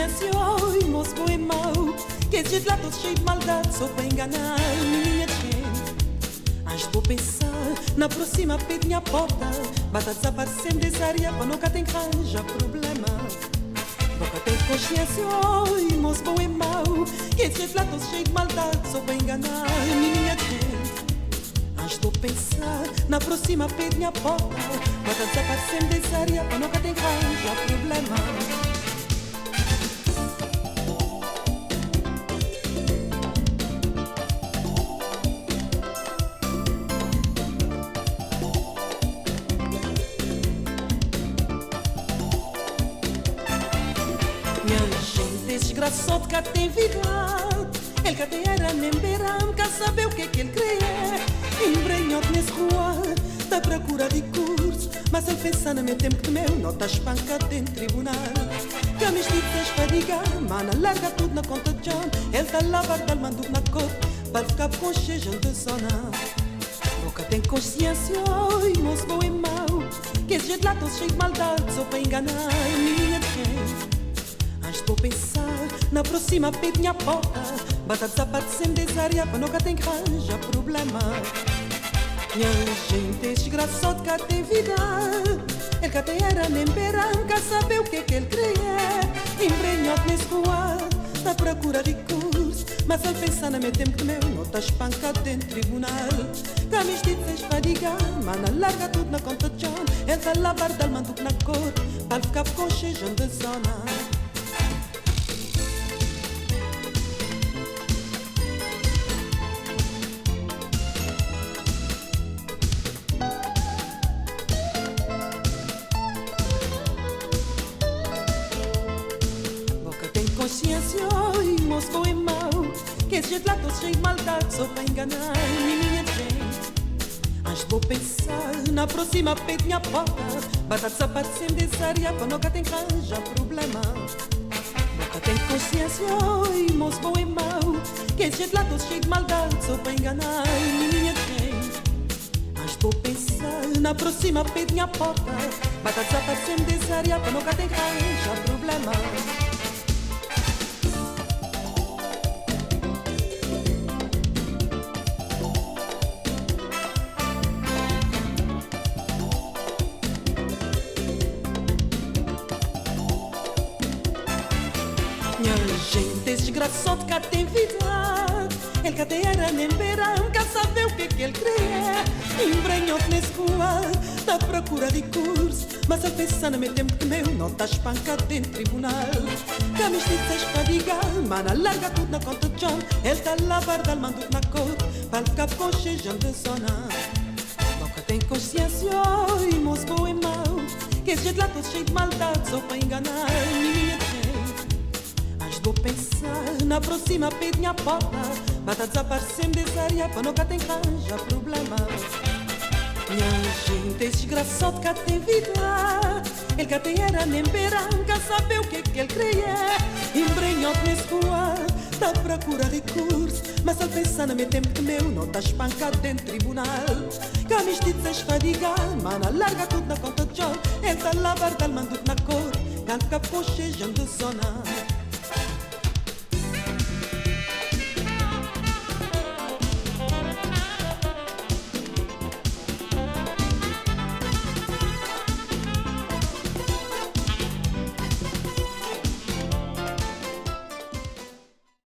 consciência, oi, moço bom e mau. Que esse jeito lá todo cheio de maldade, só para enganar menina de gente. Antes de pensar, na próxima pede minha porta. Bata desaparecendo dessa área, para nunca tem que arranjar problema. Nunca tem consciência, oi, moço bom e mau. Que esse jeito lá todo cheio de maldade, só para enganar menina de gente. Antes de pensar, na próxima pede minha porta. Bata desaparecendo dessa área, para nunca tem que arranjar problema. Desgraçado que tem vida. Ele que tem era nem beirão, quer saber o que ele queria. Embrenhado nesse rua, da procura de curso. Mas ele pensa no meu tempo que meu não está espancado em tribunal. Que a mestiça esfadiga, mana larga tudo na conta de John. Ele está lá, vai mando na cor, para ficar com cheio de zona. Boca tem consciência, oi, moço bom e mau. Que esse jeito lá todo cheio de maldade, só para enganar minha gente. Antes de pensar, na próxima pede minha porta. Bata desaparecendo dessa área, para nunca tem que arranjar problema. Minha gente, esse desgraçado que tem vida. Ele que tem era nem beirão, quer saber o que ele queria. Embrenhado nesse rua, na procura de curso. Mas ele pensa no meu tempo que meu não está espancado em tribunal. Que a mestiça esfadiga, mana larga tudo na conta de John. Ele está lá, bardal, mando na cor, para ficar com cheio de zona. Consciência, oi, moço bom e mau. Que esse jeito lá todo cheio de maldade, só para enganar minha gente. Antes de pensar, na próxima pede minha porta. Bata desaparecendo dessa área, para nunca tem que arranjar problema. Nunca tem consciência, oi, moço bom e mau. Que esse jeito lá todo cheio de maldade, só para enganar minha gente. Antes de pensar, na próxima pede minha porta. Bata desaparecendo dessa área, para nunca tem que arranjar problema. Minha gente, esse desgraçado que tem vida. Ele que tem era nem beirão, quer saber o que ele queria. Embrenhado nesse rua, da procura de curso. Mas ele pensa no meu tempo que meu não está espancado em tribunal. Que a mestiça esfadiga, mana larga tudo na conta de John. Ele está lá, bardal, mando na cor, para ficar com cheio de zona. Nunca tem consciência, oi, moço bom e mau. Que esse jeito lá todo cheio de maldade, só para enganar minha gente. Vou pensar, na próxima pede minha porta. Bata desaparecendo dessa área, para nunca tem que arranjar problema. Minha gente, esse desgraçado que tem vida. Ele que tem era nem beirão, quer saber o que ele queria. Embrenhado nesse rua, da procura de curso. Mas ele pensa no meu tempo que meu não está espancado em tribunal. Que a mestiça esfadiga, mana larga tudo na conta de John. Ele está lá, bardal, mando na cor, canto com cheio de zona.